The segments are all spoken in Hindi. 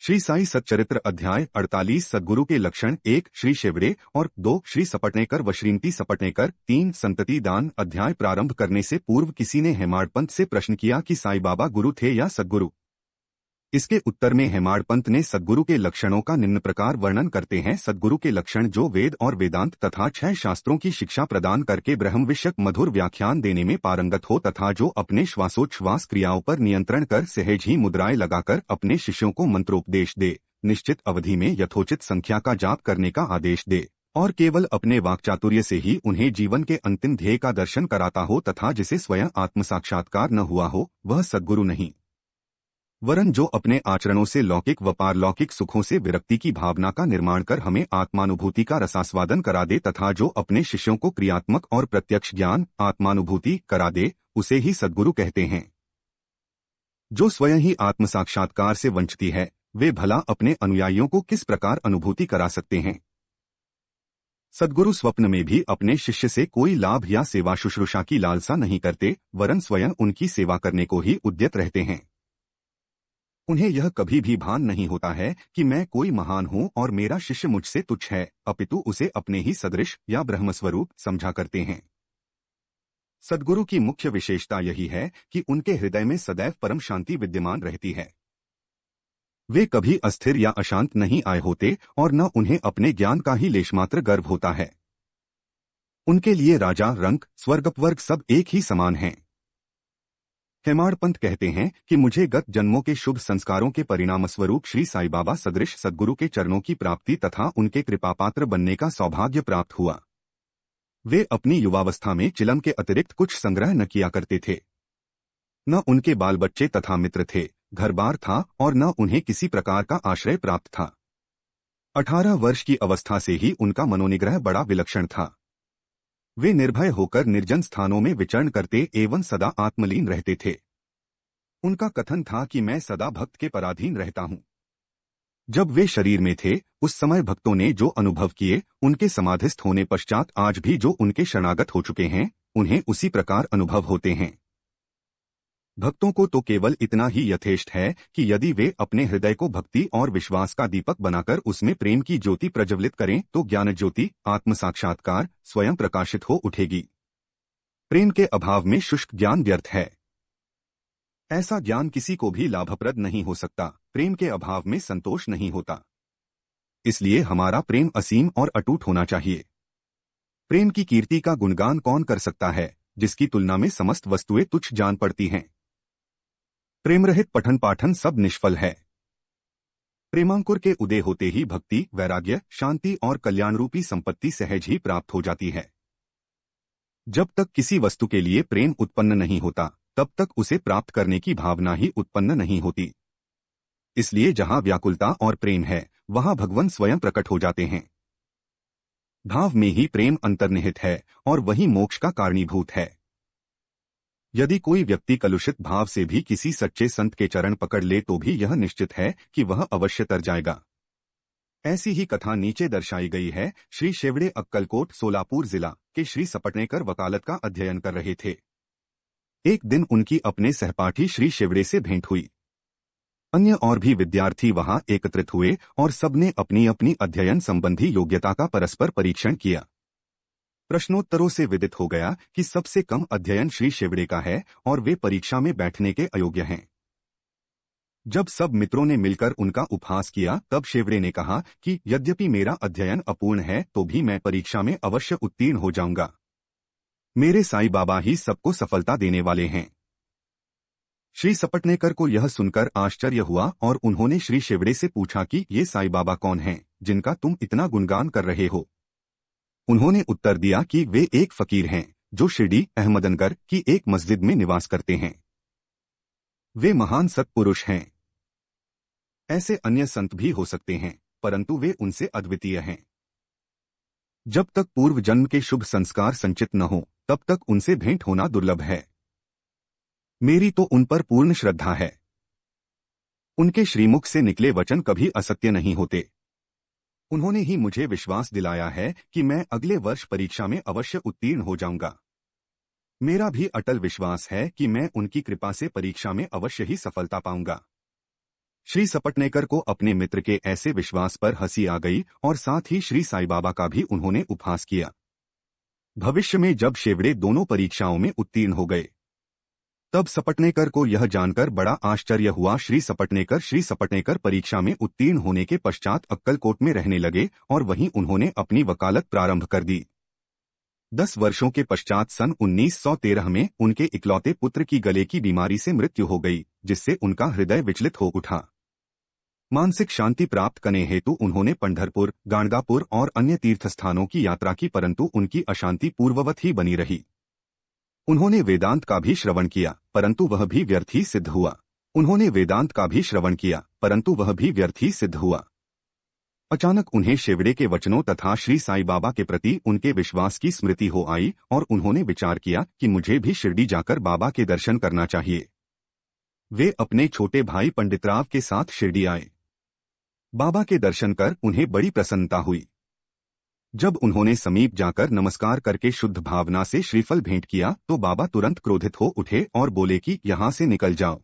श्री साई सच्चरित्र अध्याय 48 सद्गुरु के लक्षण 1 श्री शिवड़े और 2 श्री सपटनेकर व श्रीमती सपटनेकर 3 संतति दान। अध्याय प्रारंभ करने से पूर्व किसी ने हेमाडपंत से प्रश्न किया कि साईं बाबा गुरु थे या सद्गुरु। इसके उत्तर में हेमाडपंत ने सद्गुरु के लक्षणों का निम्न प्रकार वर्णन करते हैं। सद्गुरु के लक्षण जो वेद और वेदांत तथा 6 शास्त्रों की शिक्षा प्रदान करके ब्रह्म विषयक मधुर व्याख्यान देने में पारंगत हो तथा जो अपने श्वासोच्छ्वास क्रियाओं पर नियंत्रण कर सहज ही मुद्राएं लगाकर अपने शिष्यों को मंत्रोपदेश दे, निश्चित अवधि में यथोचित संख्या का जाप करने का आदेश दे और केवल अपने वाक्चातुर्य से ही उन्हें जीवन के अंतिम ध्येय का दर्शन कराता हो तथा जिसे स्वयं आत्मसाक्षात्कार न हुआ हो वह सद्गुरु नहीं, वरन जो अपने आचरणों से लौकिक व पारलौकिक सुखों से विरक्ति की भावना का निर्माण कर हमें आत्मानुभूति का रसास्वादन करा दे तथा जो अपने शिष्यों को क्रियात्मक और प्रत्यक्ष ज्ञान आत्मानुभूति करा दे, उसे ही सद्गुरु कहते हैं। जो स्वयं ही आत्मसाक्षात्कार से वंचित है वे भला अपने अनुयायियों को किस प्रकार अनुभूति करा सकते हैं। सद्गुरु स्वप्न में भी अपने शिष्य से कोई लाभ या सेवा शुश्रूषा की लालसा नहीं करते, वरन स्वयं उनकी सेवा करने को ही उद्यत रहते हैं। उन्हें यह कभी भी भान नहीं होता है कि मैं कोई महान हूं और मेरा शिष्य मुझसे तुच्छ है, अपितु उसे अपने ही सदृश या ब्रह्मस्वरूप समझा करते हैं। सद्गुरु की मुख्य विशेषता यही है कि उनके हृदय में सदैव परम शांति विद्यमान रहती है। वे कभी अस्थिर या अशांत नहीं आए होते और न उन्हें अपने ज्ञान का ही लेशमात्र गर्व होता है। उनके लिए राजा, रंक, स्वर्गपवर्ग सब एक ही समान हैं। हेमाडपंत कहते हैं कि मुझे गत जन्मों के शुभ संस्कारों के परिणामस्वरूप श्री साईं बाबा सदृश सद्गुरु के चरणों की प्राप्ति तथा उनके कृपापात्र बनने का सौभाग्य प्राप्त हुआ। वे अपनी युवावस्था में चिलम के अतिरिक्त कुछ संग्रह न किया करते थे। न उनके बाल बच्चे तथा मित्र थे, घर बार था और न उन्हें किसी प्रकार का आश्रय प्राप्त था। 18 वर्ष की अवस्था से ही उनका मनोनिग्रह बड़ा विलक्षण था। वे निर्भय होकर निर्जन स्थानों में विचरण करते एवं सदा आत्मलीन रहते थे। उनका कथन था कि मैं सदा भक्त के पराधीन रहता हूं। जब वे शरीर में थे उस समय भक्तों ने जो अनुभव किए उनके समाधिस्थ होने पश्चात आज भी जो उनके शरणागत हो चुके हैं उन्हें उसी प्रकार अनुभव होते हैं। भक्तों को तो केवल इतना ही यथेष्ट है कि यदि वे अपने हृदय को भक्ति और विश्वास का दीपक बनाकर उसमें प्रेम की ज्योति प्रज्वलित करें तो ज्ञान ज्योति आत्म साक्षात्कार स्वयं प्रकाशित हो उठेगी। प्रेम के अभाव में शुष्क ज्ञान व्यर्थ है। ऐसा ज्ञान किसी को भी लाभप्रद नहीं हो सकता। प्रेम के अभाव में संतोष नहीं होता। इसलिए हमारा प्रेम असीम और अटूट होना चाहिए। प्रेम की कीर्ति का गुणगान कौन कर सकता है जिसकी तुलना में समस्त वस्तुएं तुच्छ जान पड़ती हैं। प्रेम रहित पठन पाठन सब निष्फल है। प्रेमांकुर के उदय होते ही भक्ति, वैराग्य, शांति और कल्याण रूपी संपत्ति सहज ही प्राप्त हो जाती है। जब तक किसी वस्तु के लिए प्रेम उत्पन्न नहीं होता तब तक उसे प्राप्त करने की भावना ही उत्पन्न नहीं होती। इसलिए जहां व्याकुलता और प्रेम है वहां भगवान स्वयं प्रकट हो जाते हैं। भाव में ही प्रेम अंतर्निहित है और वही मोक्ष का कारणीभूत है। यदि कोई व्यक्ति कलुषित भाव से भी किसी सच्चे संत के चरण पकड़ ले तो भी यह निश्चित है कि वह अवश्य तर जाएगा। ऐसी ही कथा नीचे दर्शाई गई है। श्री शिवड़े अक्कलकोट सोलापुर जिला के श्री सपटनेकर वकालत का अध्ययन कर रहे थे। एक दिन उनकी अपने सहपाठी श्री शिवड़े से भेंट हुई। अन्य और भी विद्यार्थी वहां एकत्रित हुए और सबने अपनी अपनी अध्ययन संबंधी योग्यता का परस्पर परीक्षण किया। प्रश्नोत्तरों से विदित हो गया कि सबसे कम अध्ययन श्री शिवड़े का है और वे परीक्षा में बैठने के अयोग्य हैं। जब सब मित्रों ने मिलकर उनका उपहास किया तब शिवड़े ने कहा कि यद्यपि मेरा अध्ययन अपूर्ण है तो भी मैं परीक्षा में अवश्य उत्तीर्ण हो जाऊंगा। मेरे साईं बाबा ही सबको सफलता देने वाले हैं। श्री सपटनेकर को यह सुनकर आश्चर्य हुआ और उन्होंने श्री शिवड़े से पूछा कि ये साईं बाबा कौन हैं जिनका तुम इतना गुणगान कर रहे हो। उन्होंने उत्तर दिया कि वे एक फकीर हैं जो शिरडी अहमदनगर की एक मस्जिद में निवास करते हैं। वे महान सत्पुरुष हैं। ऐसे अन्य संत भी हो सकते हैं परंतु वे उनसे अद्वितीय हैं। जब तक पूर्व जन्म के शुभ संस्कार संचित न हो तब तक उनसे भेंट होना दुर्लभ है। मेरी तो उन पर पूर्ण श्रद्धा है। उनके श्रीमुख से निकले वचन कभी असत्य नहीं होते। उन्होंने ही मुझे विश्वास दिलाया है कि मैं अगले वर्ष परीक्षा में अवश्य उत्तीर्ण हो जाऊंगा। मेरा भी अटल विश्वास है कि मैं उनकी कृपा से परीक्षा में अवश्य ही सफलता पाऊंगा। श्री सपटनेकर को अपने मित्र के ऐसे विश्वास पर हंसी आ गई और साथ ही श्री साईं बाबा का भी उन्होंने उपहास किया। भविष्य में जब शेवड़े दोनों परीक्षाओं में उत्तीर्ण हो गए, तब सपटनेकर को यह जानकर बड़ा आश्चर्य हुआ। श्री सपटनेकर परीक्षा में उत्तीर्ण होने के पश्चात अक्कलकोट में रहने लगे और वहीं उन्होंने अपनी वकालत प्रारंभ कर दी। 10 वर्षों के पश्चात सन 1913 में उनके इकलौते पुत्र की गले की बीमारी से मृत्यु हो गई, जिससे उनका हृदय विचलित हो उठा। मानसिक शांति प्राप्त करने हेतु उन्होंने पंढरपुर, गाणगापुर और अन्य तीर्थस्थानों की यात्रा की, परंतु उनकी अशांति पूर्ववत ही बनी रही। उन्होंने वेदांत का भी श्रवण किया, परंतु वह भी व्यर्थ ही सिद्ध हुआ। अचानक उन्हें शेवड़े के वचनों तथा श्री साईं बाबा के प्रति उनके विश्वास की स्मृति हो आई और उन्होंने विचार किया कि मुझे भी शिरडी जाकर बाबा के दर्शन करना चाहिए। वे अपने छोटे भाई पंडितराव के साथ शिरडी आए। बाबा के दर्शन कर उन्हें बड़ी प्रसन्नता हुई। जब उन्होंने समीप जाकर नमस्कार करके शुद्ध भावना से श्रीफल भेंट किया तो बाबा तुरंत क्रोधित हो उठे और बोले कि यहाँ से निकल जाओ।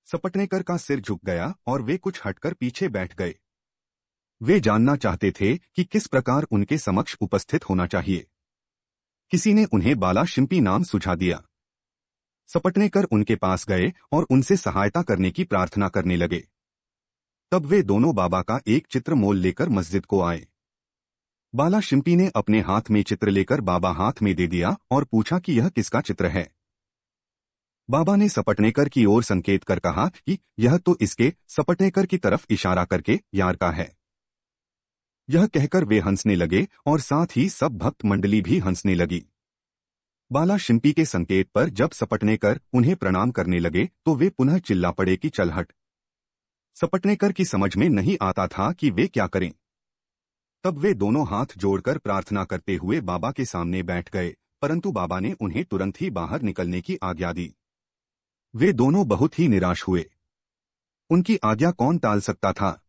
सपटनेकर का सिर झुक गया और वे कुछ हटकर पीछे बैठ गए। वे जानना चाहते थे कि किस प्रकार उनके समक्ष उपस्थित होना चाहिए। किसी ने उन्हें बाला शिंपी नाम सुझा दिया। सपटनेकर उनके पास गए और उनसे सहायता करने की प्रार्थना करने लगे। तब वे दोनों बाबा का एक चित्र मोल लेकर मस्जिद को आए। बाला शिंपी ने अपने हाथ में चित्र लेकर बाबा हाथ में दे दिया और पूछा कि यह किसका चित्र है। बाबा ने सपटनेकर की ओर संकेत कर कहा कि यह तो इसके, सपटनेकर की तरफ इशारा करके, यार का है। यह कहकर वे हंसने लगे और साथ ही सब भक्त मंडली भी हंसने लगी। बाला शिंपी के संकेत पर जब सपटनेकर उन्हें प्रणाम करने लगे तो वे पुनः चिल्ला पड़े कि चल हट। सपटनेकर की समझ में नहीं आता था कि वे क्या करें। तब वे दोनों हाथ जोड़कर प्रार्थना करते हुए बाबा के सामने बैठ गए, परंतु बाबा ने उन्हें तुरंत ही बाहर निकलने की आज्ञा दी। वे दोनों बहुत ही निराश हुए। उनकी आज्ञा कौन टाल सकता था।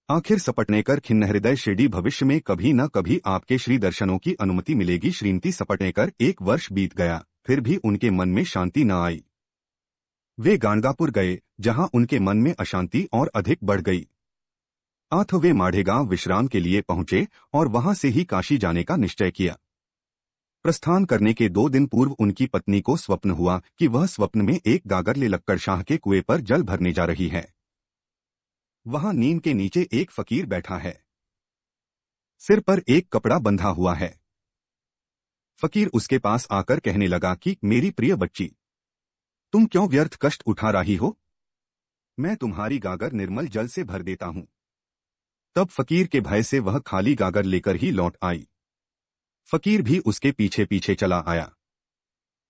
आखिर सपटनेकर खिन्न हृदय शिरडी भविष्य में कभी न कभी आपके श्री दर्शनों की अनुमति मिलेगी। श्रीमती सपटनेकर 1 वर्ष बीत गया, फिर भी उनके मन में शांति न आई। वे गाणगापुर गए, जहां उनके मन में अशांति और अधिक बढ़ गई। आठ वे माढ़ेगांव विश्राम के लिए पहुंचे और वहां से ही काशी जाने का निश्चय किया। प्रस्थान करने के 2 दिन पूर्व उनकी पत्नी को स्वप्न हुआ कि वह स्वप्न में एक गागर ले लक्कड़ शाह के कुएं पर जल भरने जा रही है। वहां नीम के नीचे एक फकीर बैठा है। सिर पर एक कपड़ा बंधा हुआ है। फकीर उसके पास आकर कहने लगा कि मेरी प्रिय बच्ची, तुम क्यों व्यर्थ कष्ट उठा रही हो? मैं तुम्हारी गागर निर्मल जल से भर देता हूं। तब फकीर के भय से वह खाली गागर लेकर ही लौट आई। फकीर भी उसके पीछे पीछे चला आया।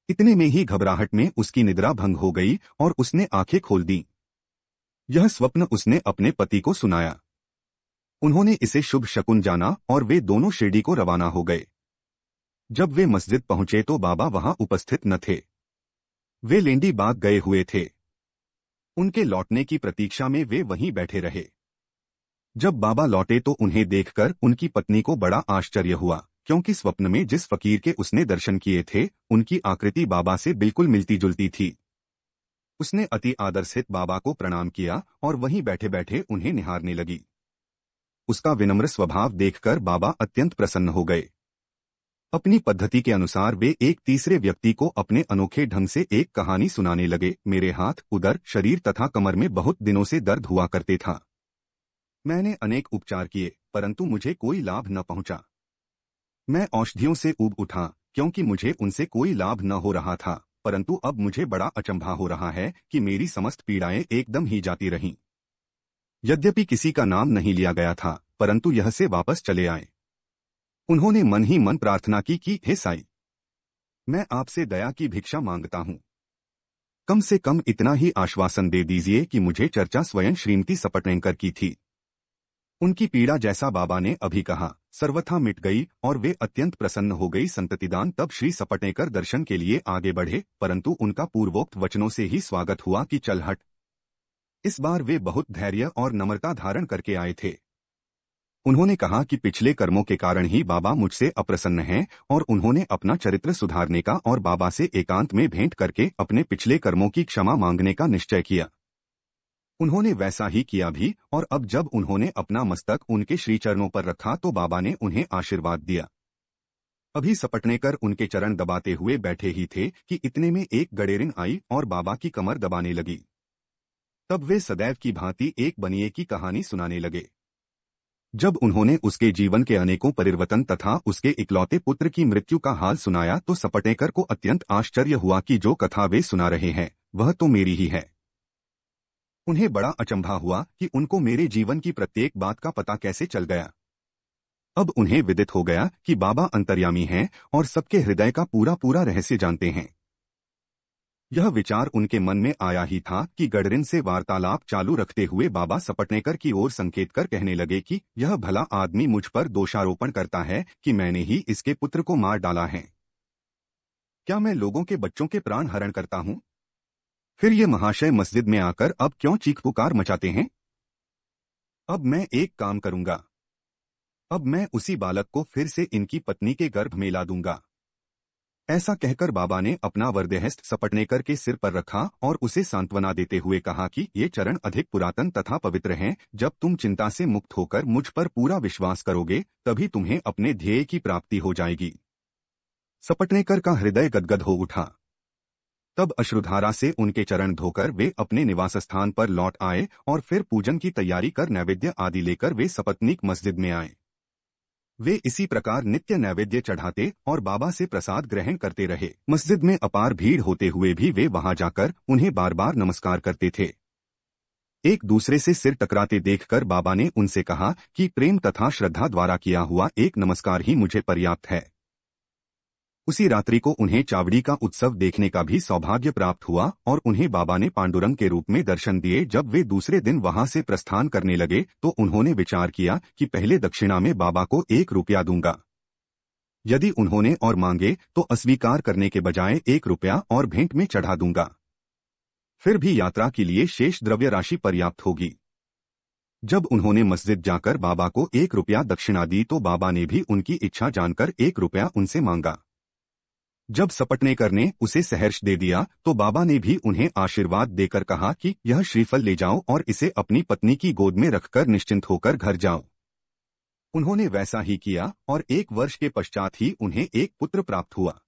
इतने में ही घबराहट में उसकी निद्रा भंग हो गई और उसने आंखें खोल दी। यह स्वप्न उसने अपने पति को सुनाया। उन्होंने इसे शुभ शकुन जाना और वे दोनों शिरडी को रवाना हो गए। जब वे मस्जिद पहुंचे तो बाबा वहां उपस्थित न थे। वे लेंडी बाग गए हुए थे। उनके लौटने की प्रतीक्षा में वे वहीं बैठे रहे। जब बाबा लौटे तो उन्हें देखकर उनकी पत्नी को बड़ा आश्चर्य हुआ, क्योंकि स्वप्न में जिस फकीर के उसने दर्शन किए थे उनकी आकृति बाबा से बिल्कुल मिलती जुलती थी। उसने अति आदर सहित बाबा को प्रणाम किया और वहीं बैठे बैठे उन्हें निहारने लगी। उसका विनम्र स्वभाव देखकर बाबा अत्यंत प्रसन्न हो गए। अपनी पद्धति के अनुसार वे एक तीसरे व्यक्ति को अपने अनोखे ढंग से एक कहानी सुनाने लगे। मेरे हाथ, उदर, शरीर तथा कमर में बहुत दिनों से दर्द हुआ करते था। मैंने अनेक उपचार किए, परंतु मुझे कोई लाभ न पहुंचा। मैं औषधियों से ऊब उठा, क्योंकि मुझे उनसे कोई लाभ न हो रहा था, परंतु अब मुझे बड़ा अचंभा हो रहा है कि मेरी समस्त पीड़ाएं एकदम ही जाती रहीं। यद्यपि किसी का नाम नहीं लिया गया था, परंतु यह से वापस चले आए। उन्होंने मन ही मन प्रार्थना की कि हे साईं, मैं आपसे दया की भिक्षा मांगता हूं। कम से कम इतना ही आश्वासन दे दीजिए कि मुझे चर्चा स्वयं श्रीमती सपटनेकर की थी। उनकी पीड़ा, जैसा बाबा ने अभी कहा, सर्वथा मिट गई और वे अत्यंत प्रसन्न हो गई। संततिदान तब श्री सपटनेकर दर्शन के लिए आगे बढ़े, परंतु उनका पूर्वोक्त वचनों से ही स्वागत हुआ कि चल हट। इस बार वे बहुत धैर्य और नम्रता धारण करके आए थे। उन्होंने कहा कि पिछले कर्मों के कारण ही बाबा मुझसे अप्रसन्न हैं और उन्होंने अपना चरित्र सुधारने का और बाबा से एकांत में भेंट करके अपने पिछले कर्मों की क्षमा मांगने का निश्चय किया। उन्होंने वैसा ही किया भी, और अब जब उन्होंने अपना मस्तक उनके श्रीचरणों पर रखा तो बाबा ने उन्हें आशीर्वाद दिया। अभी सपटनेकर उनके चरण दबाते हुए बैठे ही थे कि इतने में एक गडेरिन आई और बाबा की कमर दबाने लगी। तब वे सदैव की भांति एक बनिए की कहानी सुनाने लगे। जब उन्होंने उसके जीवन के अनेकों परिवर्तन तथा उसके इकलौते पुत्र की मृत्यु का हाल सुनाया तो सपटनेकर को अत्यंत आश्चर्य हुआ कि जो कथा वे सुना रहे हैं वह तो मेरी ही है। उन्हें बड़ा अचंभा हुआ कि उनको मेरे जीवन की प्रत्येक बात का पता कैसे चल गया। अब उन्हें विदित हो गया कि बाबा अंतर्यामी हैं और सबके हृदय का पूरा पूरा रहस्य जानते हैं। यह विचार उनके मन में आया ही था कि गडरिन से वार्तालाप चालू रखते हुए बाबा सपटनेकर की ओर संकेत कर कहने लगे कि यह भला आदमी मुझ पर दोषारोपण करता है कि मैंने ही इसके पुत्र को मार डाला है। क्या मैं लोगों के बच्चों के प्राण हरण करता हूं? फिर ये महाशय मस्जिद में आकर अब क्यों चीख पुकार मचाते हैं? अब मैं एक काम करूंगा, अब मैं उसी बालक को फिर से इनकी पत्नी के गर्भ में ला दूंगा। ऐसा कहकर बाबा ने अपना वरदेहस्त सपटनेकर के सिर पर रखा और उसे सांत्वना देते हुए कहा कि ये चरण अधिक पुरातन तथा पवित्र हैं। जब तुम चिंता से मुक्त होकर मुझ पर पूरा विश्वास करोगे तभी तुम्हें अपने ध्येय की प्राप्ति हो जाएगी। सपटनेकर का हृदय गदगद हो उठा। तब अश्रुधारा से उनके चरण धोकर वे अपने निवास स्थान पर लौट आए और फिर पूजन की तैयारी कर नैवेद्य आदि लेकर वे सपत्नीक मस्जिद में आए। वे इसी प्रकार नित्य नैवेद्य चढ़ाते और बाबा से प्रसाद ग्रहण करते रहे। मस्जिद में अपार भीड़ होते हुए भी वे वहां जाकर उन्हें बार बार नमस्कार करते थे। एक दूसरे से सिर टकराते देखकर बाबा ने उनसे कहा कि प्रेम तथा श्रद्धा द्वारा किया हुआ एक नमस्कार ही मुझे पर्याप्त है। उसी रात्रि को उन्हें चावड़ी का उत्सव देखने का भी सौभाग्य प्राप्त हुआ और उन्हें बाबा ने पांडुरंग के रूप में दर्शन दिए। जब वे दूसरे दिन वहां से प्रस्थान करने लगे तो उन्होंने विचार किया कि पहले दक्षिणा में बाबा को 1 रुपया दूंगा। यदि उन्होंने और मांगे तो अस्वीकार करने के बजाय 1 रुपया और भेंट में चढ़ा दूंगा। फिर भी यात्रा के लिए शेष द्रव्य राशि पर्याप्त होगी। जब उन्होंने मस्जिद जाकर बाबा को 1 रुपया दक्षिणा दी तो बाबा ने भी उनकी इच्छा जानकर 1 रुपया उनसे मांगा। जब सपटनेकर ने उसे सहर्ष दे दिया तो बाबा ने भी उन्हें आशीर्वाद देकर कहा कि यह श्रीफल ले जाओ और इसे अपनी पत्नी की गोद में रखकर निश्चिंत होकर घर जाओ। उन्होंने वैसा ही किया और 1 वर्ष के पश्चात ही उन्हें एक पुत्र प्राप्त हुआ।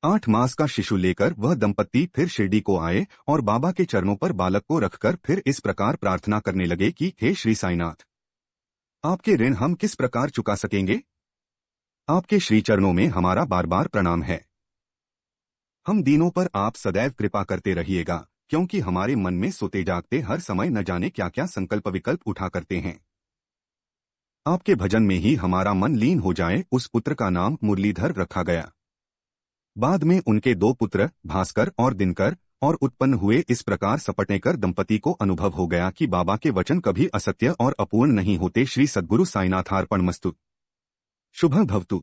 8 मास का शिशु लेकर वह दंपत्ति फिर शिरडी को आए और बाबा के चरणों पर बालक को रखकर फिर इस प्रकार प्रार्थना करने लगे कि हे श्री साईनाथ, आपके ऋण हम किस प्रकार चुका सकेंगे? आपके श्री चरणों में हमारा बार बार प्रणाम है। हम दीनों पर आप सदैव कृपा करते रहिएगा, क्योंकि हमारे मन में सोते जागते हर समय न जाने क्या क्या संकल्प विकल्प उठा करते हैं। आपके भजन में ही हमारा मन लीन हो जाए। उस पुत्र का नाम मुरलीधर रखा गया। बाद में उनके 2 पुत्र भास्कर और दिनकर और उत्पन्न हुए। इस प्रकार सपटनेकर दंपति को अनुभव हो गया कि बाबा के वचन कभी असत्य और अपूर्ण नहीं होते। श्री सद्गुरु साईनाथार्पणमस्तु। शुभं भवतु।